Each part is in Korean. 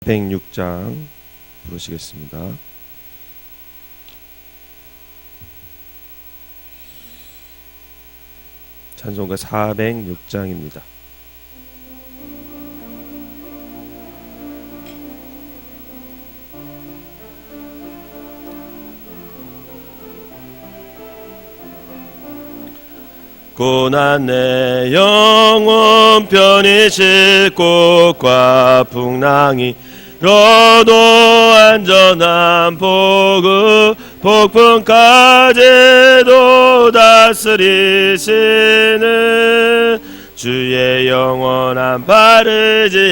106장 부르시겠습니다. 찬송가 406장입니다. 고난 내 영혼 편히 쉴 꽃과 풍랑이 로도 안전한 폭풍까지도 다스리시는 주의 영원한 바르지에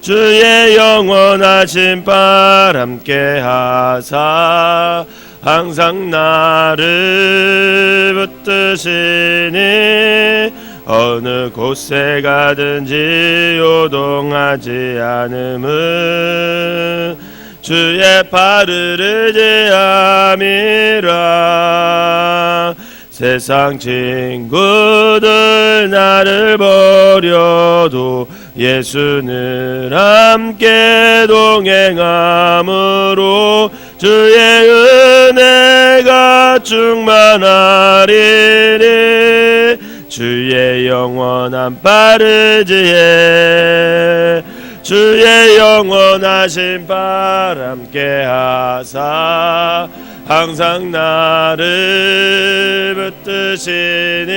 주의 영원하신 발 함께 하사 항상 나를 붙드시니 어느 곳에 가든지 요동하지 않음은 주의 발을 의지함이라. 세상 친구들 나를 버려도 예수는 함께 동행함으로 주의 은혜가 충만하리니 주의 영원한 바르지에 주의 영원하신 발 함께 하사 항상 나를 붙드시니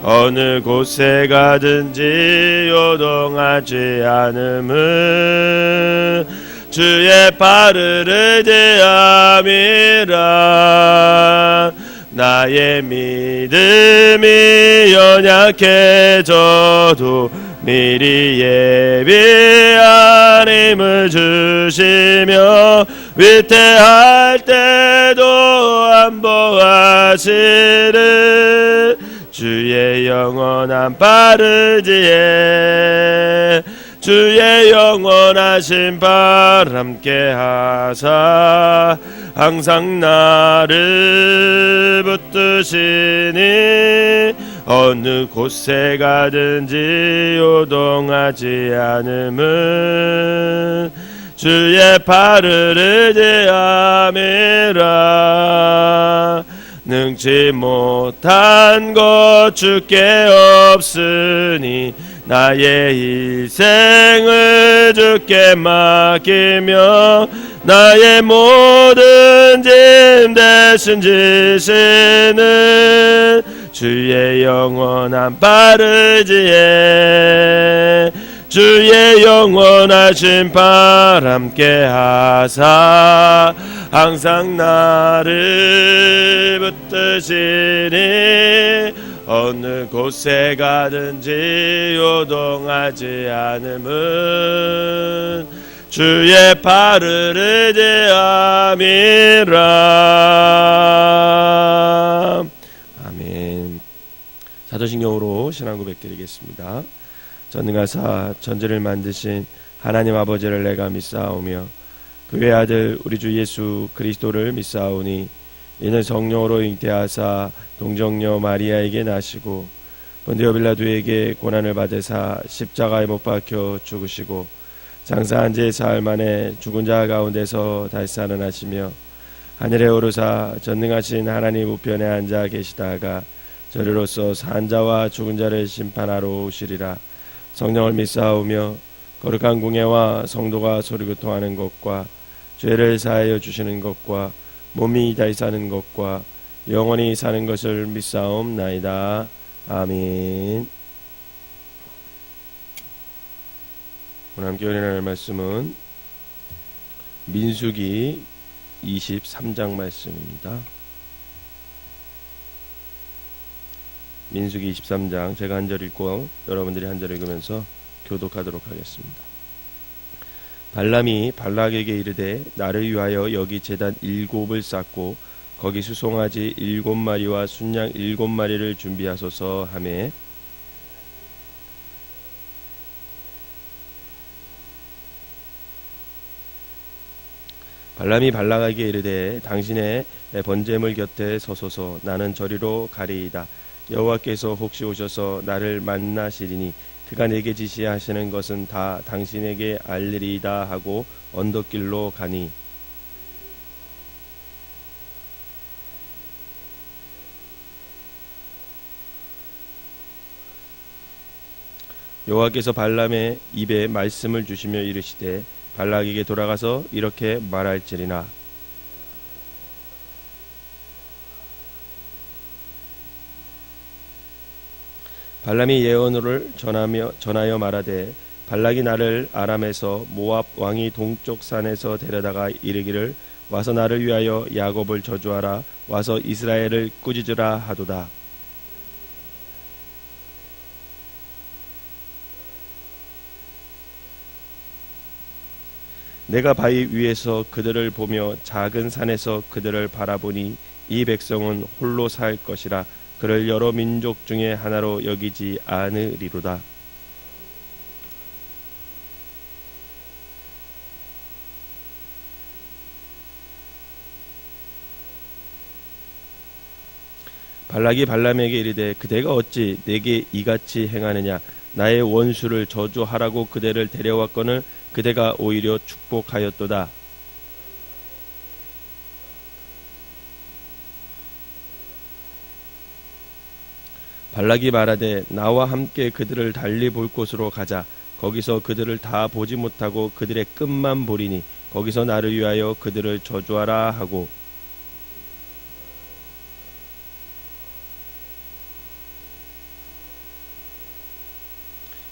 어느 곳에 가든지 요동하지 않음은 주의 발을 의지함이라. 나의 믿음이 연약해져도 미리 예비한 힘을 주시며 위태할 때도 안보하시는 주의 영원한 바르지에 주의 영원하신 발 함께 하사 항상 나를 붙드시니 어느 곳에 가든지 요동하지 않음은 주의 발을 의지함이라. 능치 못한 것 주께 없으니 나의 일생을 주께 맡기며 나의 모든 짐 대신 지시는 주의 영원한 바르지에 주의 영원하신 발 함께 하사 항상 나를 붙드시니 어느 곳에 가든지 요동하지 않음은 주의 발을 의지함이라. 아멘. 사도신경으로 신앙 고백 드리겠습니다. 전능하사 천지를 만드신 하나님 아버지를 내가 믿사오며 그의 아들 우리 주 예수 그리스도를 믿사오니 이는 성령으로 잉태하사 동정녀 마리아에게 나시고 본디오 빌라도에게 고난을 받으사 십자가에 못 박혀 죽으시고 장사한 지 사흘 만에 죽은 자 가운데서 다시 살아나시며 하늘에 오르사 전능하신 하나님 우편에 앉아 계시다가 저리로서 산 자와 죽은 자를 심판하러 오시리라. 성령을 믿사오며 거룩한 공예와 성도가 소리교통하는 것과 죄를 사하여 주시는 것과 몸이 다시 사는 것과 영원히 사는 것을 믿사옵나이다. 아멘. 오늘 함께 은혜할 말씀은 민수기 23장 말씀입니다. 민수기 23장 제가 한 절 읽고 여러분들이 한 절 읽으면서 교독하도록 하겠습니다. 발람이 발락에게 이르되 나를 위하여 여기 제단 7을 쌓고 거기 수송아지 7마리와 순양 7마리를 준비하소서 하매 발람이 발락에게 이르되 당신의 번제물 곁에 서소서 나는 저리로 가리이다. 여호와께서 혹시 오셔서 나를 만나시리니 그가 내게 지시하시는 것은 다 당신에게 알리리이다 하고 언덕길로 가니 여호와께서 발람의 입에 말씀을 주시며 이르시되 발락에게 돌아가서 이렇게 말할지니라. 발람이 예언을 전하여 말하되 발락이 나를 아람에서 모압 왕이 동쪽 산에서 데려다가 이르기를 와서 나를 위하여 야곱을 저주하라 와서 이스라엘을 꾸짖으라 하도다. 내가 바위 위에서 그들을 보며 작은 산에서 그들을 바라보니 이 백성은 홀로 살 것이라 그를 여러 민족 중에 하나로 여기지 않으리로다. 발락이 발람에게 이르되 그대가 어찌 내게 이같이 행하느냐 나의 원수를 저주하라고 그대를 데려왔거늘 그대가 오히려 축복하였도다. 발락이 말하되 나와 함께 그들을 달리 볼 곳으로 가자. 거기서 그들을 다 보지 못하고 그들의 끝만 보리니 거기서 나를 위하여 그들을 저주하라 하고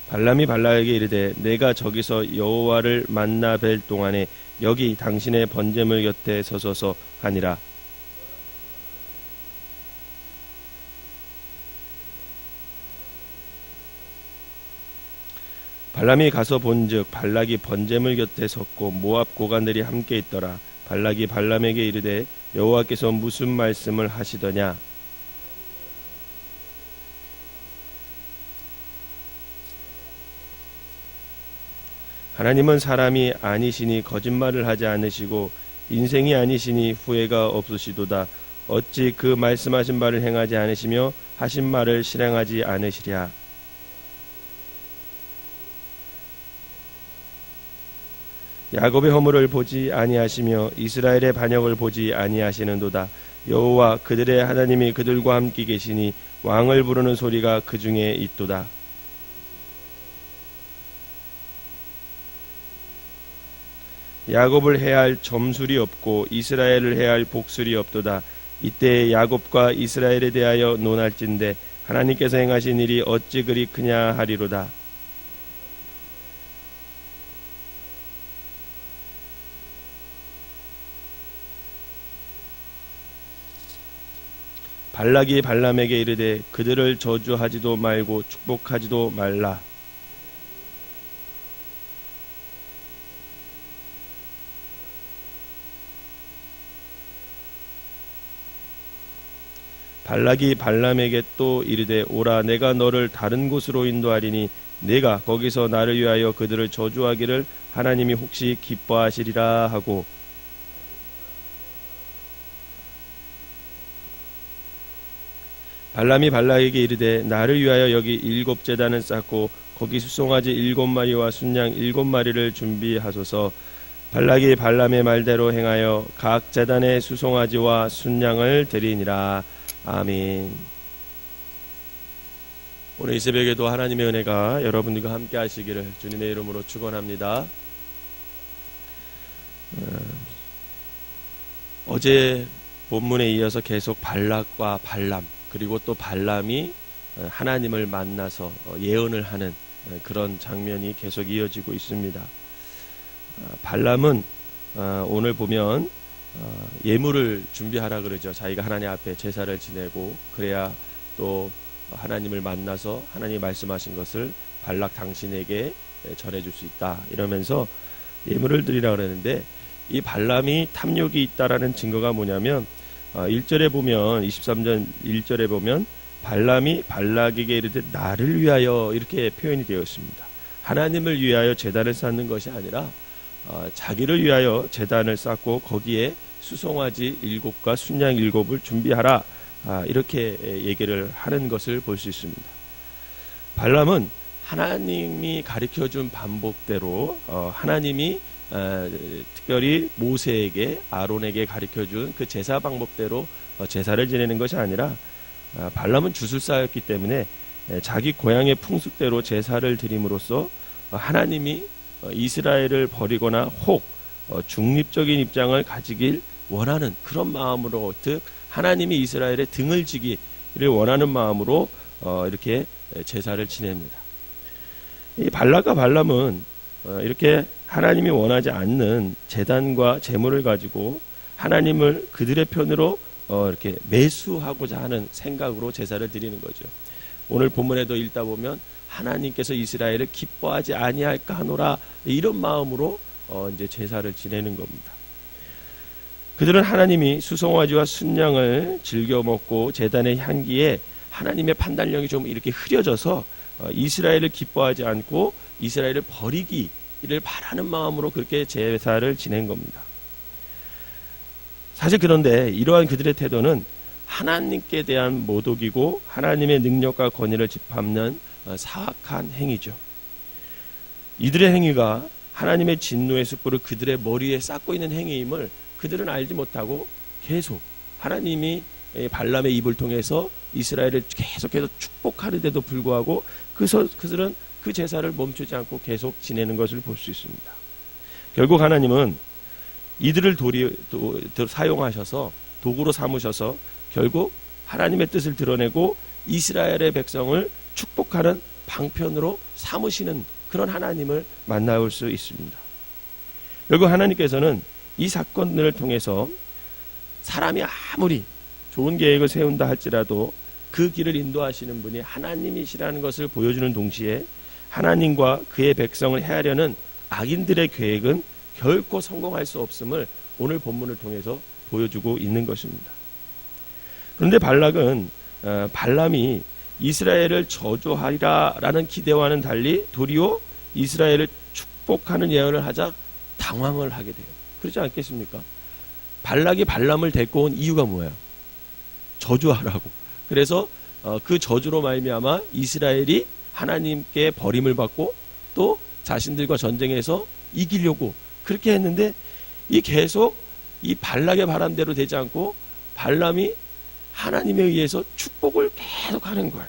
발람이 발락에게 이르되 내가 저기서 여호와를 만나 뵐 동안에 여기 당신의 번제물 곁에 서소서 하니라. 발람이 가서 본즉 발락이 번제물 곁에 섰고 모압 고관들이 함께 있더라. 발락이 발람에게 이르되 여호와께서 무슨 말씀을 하시더냐. 하나님은 사람이 아니시니 거짓말을 하지 않으시고 인생이 아니시니 후회가 없으시도다. 어찌 그 말씀하신 바를 행하지 않으시며 하신 말을 실행하지 않으시랴. 야곱의 허물을 보지 아니하시며 이스라엘의 반역을 보지 아니하시는도다. 여호와 그들의 하나님이 그들과 함께 계시니 왕을 부르는 소리가 그 중에 있도다. 야곱을 해할 점술이 없고 이스라엘을 해할 복술이 없도다. 이때 야곱과 이스라엘에 대하여 논할진대 하나님께서 행하신 일이 어찌 그리 크냐 하리로다. 발락이 발람에게 이르되 그들을 저주하지도 말고 축복하지도 말라. 발락이 발람에게 또 이르되 오라 내가 너를 다른 곳으로 인도하리니 내가 거기서 나를 위하여 그들을 저주하기를 하나님이 혹시 기뻐하시리라 하고 발람이 발락에게 이르되 나를 위하여 여기 7 제단을 쌓고 거기 수송아지 7마리와 순양 7마리를 준비하소서. 발락이 발람의 말대로 행하여 각 제단에 수송아지와 순양을 드리니라. 아멘. 오늘 이 새벽에도 하나님의 은혜가 여러분들과 함께 하시기를 주님의 이름으로 축원합니다. 어제 본문에 이어서 계속 발락과 발람 그리고 또 발람이 하나님을 만나서 예언을 하는 그런 장면이 계속 이어지고 있습니다. 발람은 오늘 보면 예물을 준비하라 그러죠. 자기가 하나님 앞에 제사를 지내고 그래야 또 하나님을 만나서 하나님이 말씀하신 것을 발락 당신에게 전해줄 수 있다 이러면서 예물을 드리라 그러는데 이 발람이 탐욕이 있다라는 증거가 뭐냐면 1절에 보면 23절 1절에 보면 발람이 발락에게 이르되 나를 위하여 이렇게 표현이 되어 있습니다. 하나님을 위하여 제단을 쌓는 것이 아니라 자기를 위하여 제단을 쌓고 거기에 수송아지 7과 순양 7을 준비하라 이렇게 얘기를 하는 것을 볼 수 있습니다. 발람은 하나님이 가르쳐준 방법대로 하나님이 특별히 모세에게 아론에게 가르쳐준 그 제사 방법대로 제사를 지내는 것이 아니라 발람은 주술사였기 때문에 자기 고향의 풍습대로 제사를 드림으로써 하나님이 이스라엘을 버리거나 혹 중립적인 입장을 가지길 원하는 그런 마음으로 즉 하나님이 이스라엘의 등을 지기를 원하는 마음으로 이렇게 제사를 지냅니다. 이 발락과 발람은 이렇게 하나님이 원하지 않는 제단과 제물을 가지고 하나님을 그들의 편으로 이렇게 매수하고자 하는 생각으로 제사를 드리는 거죠. 오늘 본문에도 읽다 보면 하나님께서 이스라엘을 기뻐하지 아니할까 하노라 이런 마음으로 이제 제사를 지내는 겁니다. 그들은 하나님이 수송아지와 순양을 즐겨 먹고 제단의 향기에 하나님의 판단력이 좀 이렇게 흐려져서 이스라엘을 기뻐하지 않고 이스라엘을 버리기를 바라는 마음으로 그렇게 제사를 지낸 겁니다. 사실 그런데 이러한 그들의 태도는 하나님께 대한 모독이고 하나님의 능력과 권위를 짓밟는 사악한 행위죠. 이들의 행위가 하나님의 진노의 숯불을 그들의 머리에 쌓고 있는 행위임을 그들은 알지 못하고 계속 하나님이 발람의 입을 통해서 이스라엘을 계속해서 축복하는데도 불구하고 그들은 그 제사를 멈추지 않고 계속 지내는 것을 볼 수 있습니다. 결국 하나님은 이들을 사용하셔서 도구로 삼으셔서 결국 하나님의 뜻을 드러내고 이스라엘의 백성을 축복하는 방편으로 삼으시는 그런 하나님을 만나볼 수 있습니다. 결국 하나님께서는 이 사건들을 통해서 사람이 아무리 좋은 계획을 세운다 할지라도 그 길을 인도하시는 분이 하나님이시라는 것을 보여주는 동시에 하나님과 그의 백성을 해하려는 악인들의 계획은 결코 성공할 수 없음을 오늘 본문을 통해서 보여주고 있는 것입니다. 그런데 발락은 발람이 이스라엘을 저주하리라라는 기대와는 달리 도리어 이스라엘을 축복하는 예언을 하자 당황을 하게 돼요. 그렇지 않겠습니까? 발락이 발람을 데리고 온 이유가 뭐예요? 저주하라고. 그래서 그 저주로 말미암아 이스라엘이 하나님께 버림을 받고 또 자신들과 전쟁에서 이기려고 그렇게 했는데 이 계속 이 발락의 바람대로 되지 않고 발람이 하나님에 의해서 축복을 계속하는 거예요.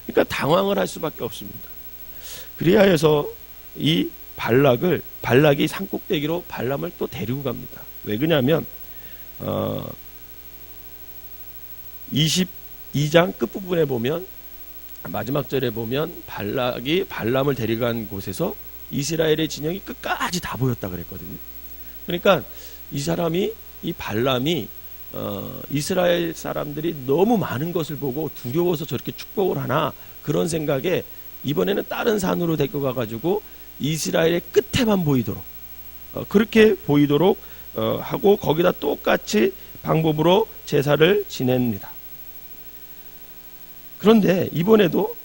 그러니까 당황을 할 수밖에 없습니다. 그래야 해서 이 발락이 산꼭대기로 발람을 또 데리고 갑니다. 왜 그러냐면 22장 끝부분에 보면 마지막 절에 보면 발락이 발람을 데려간 곳에서 이스라엘의 진영이 끝까지 다 보였다 그랬거든요. 그러니까 이 발람이 이스라엘 사람들이 너무 많은 것을 보고 두려워서 저렇게 축복을 하나 그런 생각에 이번에는 다른 산으로 데리고 가가지고 이스라엘의 끝에만 보이도록 그렇게 보이도록 하고 거기다 똑같이 방법으로 제사를 지냅니다. 그런데 이번에도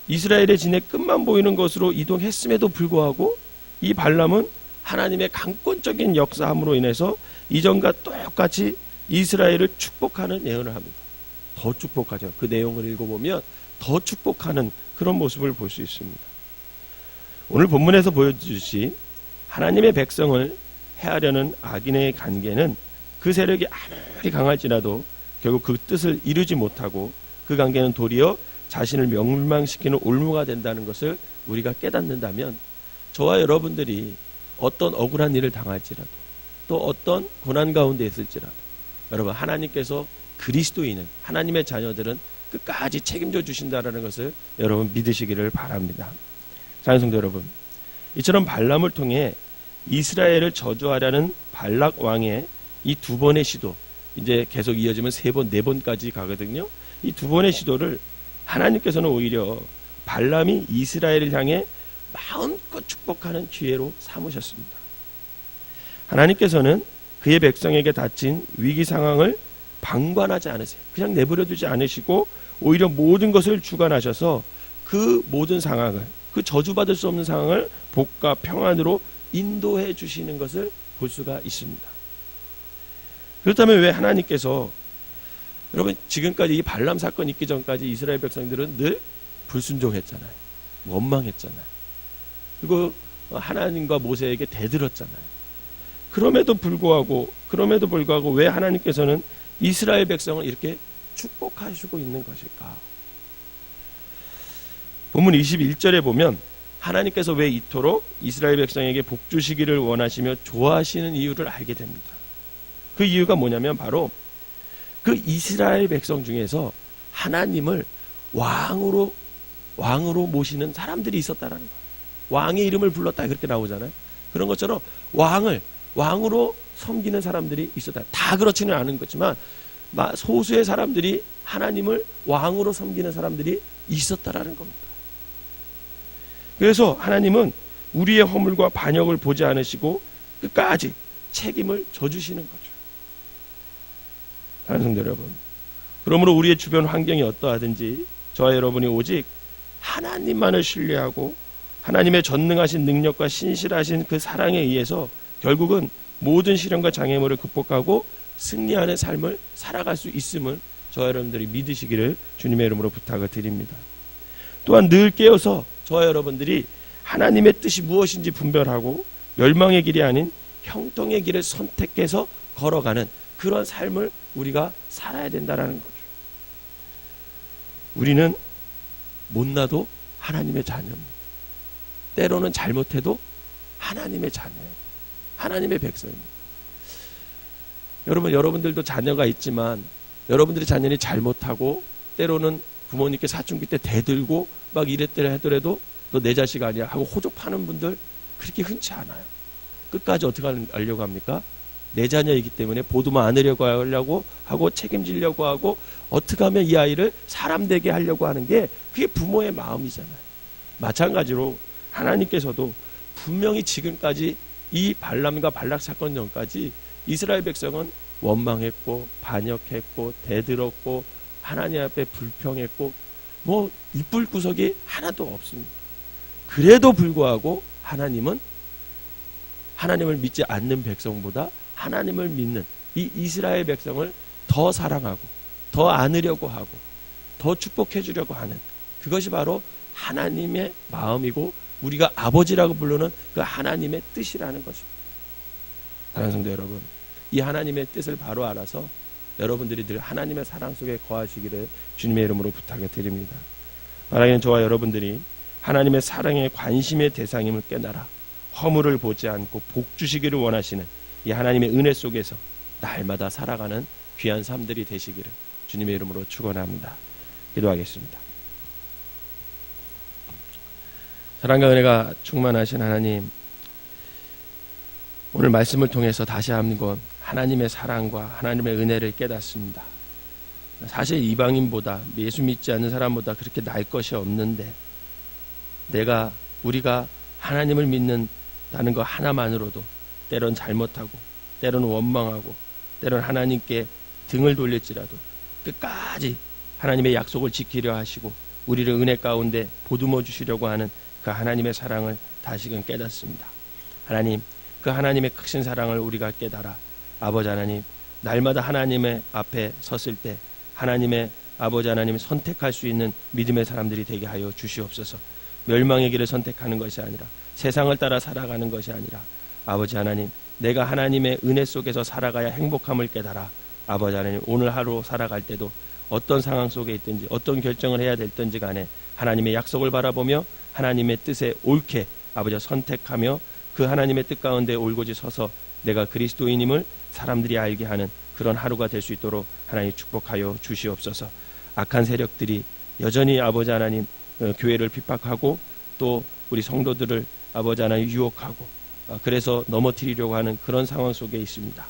이스라엘의 진의 끝만 보이는 것으로 이동했음에도 불구하고 이 발람은 하나님의 강권적인 역사함으로 인해서 이전과 똑같이 이스라엘을 축복하는 예언을 합니다. 더 축복하죠. 그 내용을 읽어보면 더 축복하는 그런 모습을 볼 수 있습니다. 오늘 본문에서 보여주신 하나님의 백성을 해하려는 악인의 관계는 그 세력이 아무리 강할지라도 결국 그 뜻을 이루지 못하고 그 관계는 도리어 자신을 멸망시키는 올무가 된다는 것을 우리가 깨닫는다면 저와 여러분들이 어떤 억울한 일을 당할지라도 또 어떤 고난 가운데 있을지라도 여러분 하나님께서 그리스도인은 하나님의 자녀들은 끝까지 책임져 주신다라는 것을 여러분 믿으시기를 바랍니다. 자녀 성도 여러분, 이처럼 발람을 통해 이스라엘을 저주하려는 발락 왕의 이 두 번의 시도 이제 계속 이어지면 세 번, 네 번까지 가거든요. 이 두 번의 시도를 하나님께서는 오히려 발람이 이스라엘을 향해 마음껏 축복하는 기회로 삼으셨습니다. 하나님께서는 그의 백성에게 닥친 위기 상황을 방관하지 않으세요. 그냥 내버려두지 않으시고 오히려 모든 것을 주관하셔서 그 모든 상황을 그 저주받을 수 없는 상황을 복과 평안으로 인도해 주시는 것을 볼 수가 있습니다. 그렇다면 왜 하나님께서 여러분 지금까지 이 발람 사건이 있기 전까지 이스라엘 백성들은 늘 불순종했잖아요. 원망했잖아요. 그리고 하나님과 모세에게 대들었잖아요. 그럼에도 불구하고 왜 하나님께서는 이스라엘 백성을 이렇게 축복하시고 있는 것일까? 본문 21절에 보면 하나님께서 왜 이토록 이스라엘 백성에게 복 주시기를 원하시며 좋아하시는 이유를 알게 됩니다. 그 이유가 뭐냐면 바로 그 이스라엘 백성 중에서 하나님을 왕으로 모시는 사람들이 있었다라는 거예요. 왕의 이름을 불렀다 그렇게 나오잖아요. 그런 것처럼 왕으로 섬기는 사람들이 있었다. 다 그렇지는 않은 거지만 소수의 사람들이 하나님을 왕으로 섬기는 사람들이 있었다라는 겁니다. 그래서 하나님은 우리의 허물과 반역을 보지 않으시고 끝까지 책임을 져주시는 거죠. 사랑하는 성도 여러분, 그러므로 우리의 주변 환경이 어떠하든지 저와 여러분이 오직 하나님만을 신뢰하고 하나님의 전능하신 능력과 신실하신 그 사랑에 의해서 결국은 모든 시련과 장애물을 극복하고 승리하는 삶을 살아갈 수 있음을 저와 여러분들이 믿으시기를 주님의 이름으로 부탁을 드립니다. 또한 늘 깨어서 저와 여러분들이 하나님의 뜻이 무엇인지 분별하고 멸망의 길이 아닌 형통의 길을 선택해서 걸어가는 그런 삶을 우리가 살아야 된다는 거죠. 우리는 못나도 하나님의 자녀입니다. 때로는 잘못해도 하나님의 자녀예요. 하나님의 백성입니다. 여러분들도 자녀가 있지만 여러분들의 자녀는 잘못하고 때로는 부모님께 사춘기 때 대들고 막 이랬더라 하더라도 너 내 자식 아니야 하고 호족하는 분들 그렇게 흔치 않아요. 끝까지 어떻게 하려고 합니까? 내 자녀이기 때문에 보도만 않으려고 하고 책임지려고 하고 어떻게 하면 이 아이를 사람 되게 하려고 하는 게 그게 부모의 마음이잖아요. 마찬가지로 하나님께서도 분명히 지금까지 이 발람과 발락 사건 전까지 이스라엘 백성은 원망했고 반역했고 대들었고 하나님 앞에 불평했고 뭐 이쁠 구석이 하나도 없습니다. 그래도 불구하고 하나님은 하나님을 믿지 않는 백성보다 하나님을 믿는 이 이스라엘 백성을 더 사랑하고 더 안으려고 하고 더 축복해 주려고 하는 그것이 바로 하나님의 마음이고 우리가 아버지라고 부르는 그 하나님의 뜻이라는 것입니다. 사랑하는 성도 여러분, 이 하나님의 뜻을 바로 알아서 여러분들이 늘 하나님의 사랑 속에 거하시기를 주님의 이름으로 부탁을 드립니다. 만약에 저와 여러분들이 하나님의 사랑의 관심의 대상임을 깨달아 허물을 보지 않고 복 주시기를 원하시는 이 하나님의 은혜 속에서 날마다 살아가는 귀한 삶들이 되시기를 주님의 이름으로 축원합니다. 기도하겠습니다. 사랑과 은혜가 충만하신 하나님, 오늘 말씀을 통해서 다시 한번 하나님의 사랑과 하나님의 은혜를 깨닫습니다. 사실 이방인보다 예수 믿지 않는 사람보다 그렇게 나을 것이 없는데 우리가 하나님을 믿는다는 것 하나만으로도 때론 잘못하고 때론 원망하고 때론 하나님께 등을 돌릴지라도 끝까지 하나님의 약속을 지키려 하시고 우리를 은혜 가운데 보듬어 주시려고 하는 그 하나님의 사랑을 다시금 깨닫습니다. 하나님, 그 하나님의 크신 사랑을 우리가 깨달아 아버지 하나님, 날마다 하나님의 앞에 섰을 때 하나님의 아버지 하나님이 선택할 수 있는 믿음의 사람들이 되게 하여 주시옵소서. 멸망의 길을 선택하는 것이 아니라 세상을 따라 살아가는 것이 아니라 아버지 하나님, 내가 하나님의 은혜 속에서 살아가야 행복함을 깨달아 아버지 하나님, 오늘 하루 살아갈 때도 어떤 상황 속에 있든지 어떤 결정을 해야 될든지 간에 하나님의 약속을 바라보며 하나님의 뜻에 옳게 아버지 선택하며 그 하나님의 뜻 가운데 올곧이 서서 내가 그리스도인임을 사람들이 알게 하는 그런 하루가 될 수 있도록 하나님 축복하여 주시옵소서. 악한 세력들이 여전히 아버지 하나님 교회를 핍박하고 또 우리 성도들을 아버지 하나님 유혹하고 그래서 넘어뜨리려고 하는 그런 상황 속에 있습니다.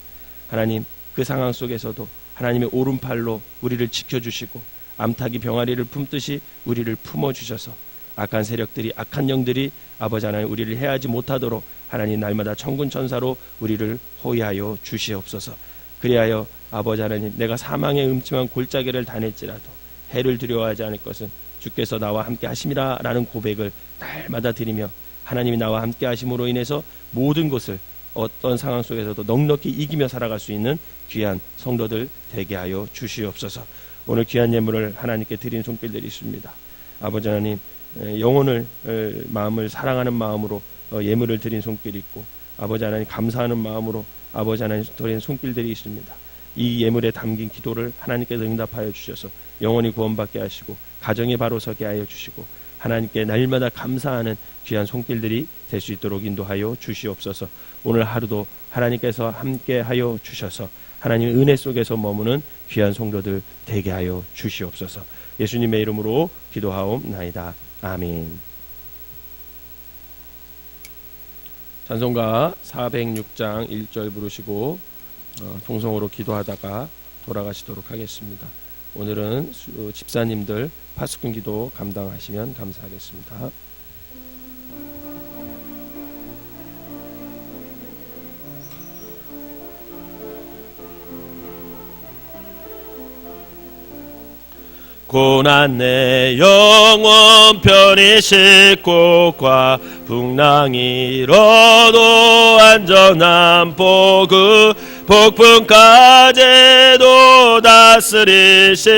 하나님, 그 상황 속에서도 하나님의 오른팔로 우리를 지켜주시고 암탉이 병아리를 품듯이 우리를 품어주셔서 악한 세력들이 악한 영들이 아버지 하나님 우리를 해하지 못하도록 하나님 날마다 천군 천사로 우리를 호위하여 주시옵소서. 그리하여 아버지 하나님, 내가 사망의 음침한 골짜기를 다닐지라도 해를 두려워하지 않을 것은 주께서 나와 함께 하심이라 라는 고백을 날마다 드리며 하나님이 나와 함께 하심으로 인해서 모든 것을 어떤 상황 속에서도 넉넉히 이기며 살아갈 수 있는 귀한 성도들 되게 하여 주시옵소서. 오늘 귀한 예물을 하나님께 드린 손길들이 있습니다. 아버지 하나님 영혼을 마음을 사랑하는 마음으로 예물을 드린 손길이 있고 아버지 하나님 감사하는 마음으로 아버지 하나님 드린 손길들이 있습니다. 이 예물에 담긴 기도를 하나님께서 응답하여 주셔서 영원히 구원받게 하시고 가정이 바로 서게 하여 주시고 하나님께 날마다 감사하는 귀한 손길들이 될 수 있도록 인도하여 주시옵소서. 오늘 하루도 하나님께서 함께하여 주셔서 하나님의 은혜 속에서 머무는 귀한 성도들 되게 하여 주시옵소서. 예수님의 이름으로 기도하옵나이다. 아멘. 찬송가 406장 1절 부르시고 통성으로 기도하다가 돌아가시도록 하겠습니다. 오늘은 집사님들 파수꾼 기도 감당하시면 감사하겠습니다. 고난 내 영혼 편히 싣고 과 풍랑이 일어도 안전한 복음 폭풍까지도 다스리시는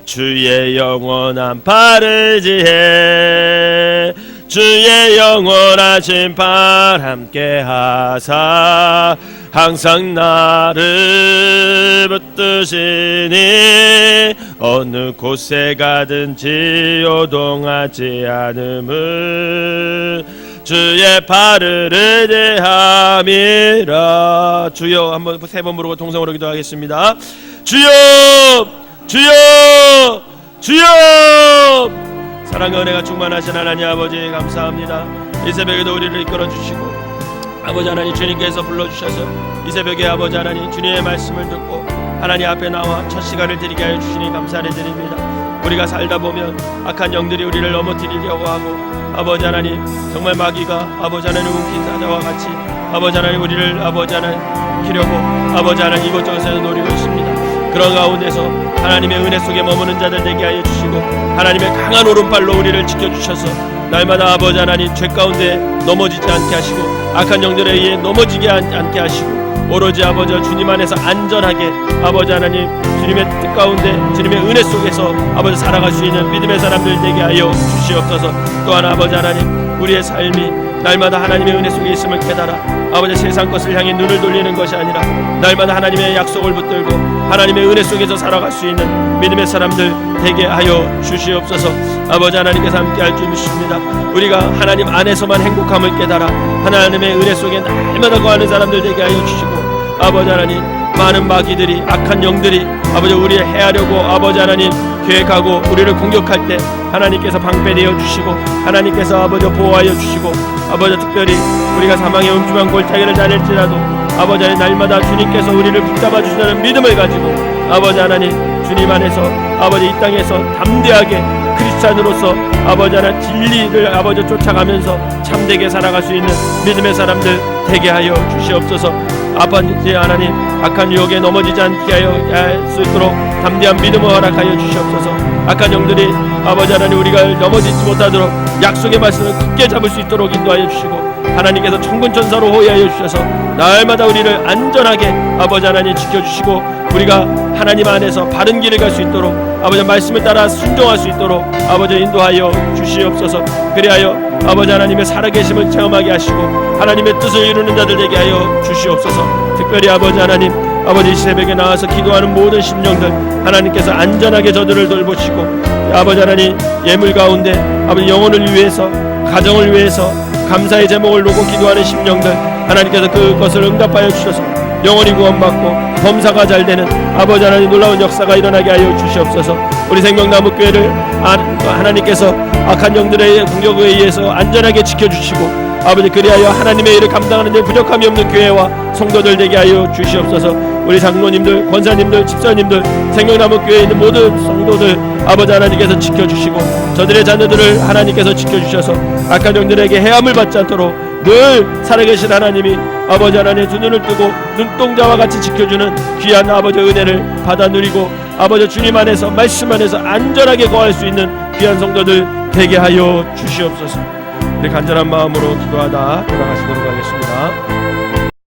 주의 영원한 팔을 지해 주의 영원한 심판 함께 하사 항상 나를 붙드시니 어느 곳에 가든지 요동하지 않음을 주의 팔을 의지함이라. 주여 한번 세 번 부르고 통성으로 기도하겠습니다. 주여 주여 주여. 사랑과 은혜가 충만하신 하나님 아버지 감사합니다. 이 새벽에도 우리를 이끌어 주시고 아버지 하나님 주님께서 불러주셔서 이 새벽에 아버지 하나님 주님의 말씀을 듣고 하나님 앞에 나와 첫 시간을 드리게 하여 주시니 감사를 드립니다. 우리가 살다 보면 악한 영들이 우리를 넘어뜨리려고 하고 아버지 하나님 정말 마귀가 아버지 하나님 움킨 사자와 같이 아버지 하나님 우리를 아버지 하나님 키려고 아버지 하나님 이곳저곳에서 노리고 있습니다. 그런 가운데서 하나님의 은혜 속에 머무는 자들 되게 하여 주시고 하나님의 강한 오른팔로 우리를 지켜주셔서 날마다 아버지 하나님 죄 가운데 넘어지지 않게 하시고 악한 영들에 의해 넘어지게 않게 하시고 오로지 아버지 주님 안에서 안전하게 아버지 하나님 주님의 뜻 가운데 주님의 은혜 속에서 아버지 살아갈 수 있는 믿음의 사람들 되게 하여 주시옵소서. 또한 아버지 하나님 우리의 삶이 날마다 하나님의 은혜 속에 있음을 깨달아 아버지 세상 것을 향해 눈을 돌리는 것이 아니라 날마다 하나님의 약속을 붙들고 하나님의 은혜 속에서 살아갈 수 있는 믿음의 사람들 되게 하여 주시옵소서. 아버지 하나님께서 함께할 줄 믿습니다. 우리가 하나님 안에서만 행복함을 깨달아 하나님의 은혜 속에 날마다 거하는 사람들 되게 하여 주시고 아버지 하나님 많은 마귀들이 악한 영들이 아버지 우리를 해하려고 아버지 하나님 계획하고 우리를 공격할 때 하나님께서 방패되어 주시고 하나님께서 아버지 보호하여 주시고 아버지 특별히 우리가 사망의 음침한 골짜기를 다닐지라도 아버지 하나님 날마다 주님께서 우리를 붙잡아 주시는 믿음을 가지고 아버지 하나님 주님 안에서 아버지 이 땅에서 담대하게 크리스찬으로서 아버지 하나님 진리를 아버지 쫓아가면서 참되게 살아갈 수 있는 믿음의 사람들 되게 하여 주시옵소서. 아버지 하나님 악한 유혹에 넘어지지 않게 하여 할 수 있도록 담대한 믿음을 허락하여 주시옵소서. 악한 영들이 아버지 하나님 우리가 넘어지지 못하도록 약속의 말씀을 굳게 잡을 수 있도록 인도하여 주시고 하나님께서 천군 천사로 호위하여 주셔서 날마다 우리를 안전하게 아버지 하나님 지켜주시고 우리가 하나님 안에서 바른 길을 갈 수 있도록 아버지 말씀을 따라 순종할 수 있도록 아버지 인도하여 주시옵소서. 그리하여 아버지 하나님의 살아계심을 체험하게 하시고 하나님의 뜻을 이루는 자들 되게 하여 주시옵소서. 특별히 아버지 하나님 아버지 이 새벽에 나와서 기도하는 모든 심령들 하나님께서 안전하게 저들을 돌보시고 아버지 하나님 예물 가운데 아버지 영혼을 위해서 가정을 위해서 감사의 제목을 놓고 기도하는 심령들 하나님께서 그것을 응답하여 주셔서 영혼이 구원받고 범사가 잘 되는 아버지 하나님 놀라운 역사가 일어나게 하여 주시옵소서. 우리 생명나무교회를 하나님께서 악한 영들의 공격에 의해서 안전하게 지켜주시고 아버지 그리하여 하나님의 일을 감당하는 데 부족함이 없는 교회와 성도들 되게 하여 주시옵소서. 우리 장로님들, 권사님들, 집사님들, 생명나무교회에 있는 모든 성도들 아버지 하나님께서 지켜주시고 저들의 자녀들을 하나님께서 지켜주셔서 악한 영들에게 해함을 받지 않도록 늘 살아계신 하나님이 아버지 하나님의 두 눈을 뜨고 눈동자와 같이 지켜주는 귀한 아버지 은혜를 받아 누리고 아버지 주님 안에서 말씀 안에서 안전하게 거할 수 있는 귀한 성도들 되게 하여 주시옵소서. 우리 간절한 마음으로 기도하다 돌아가시도록 하겠습니다.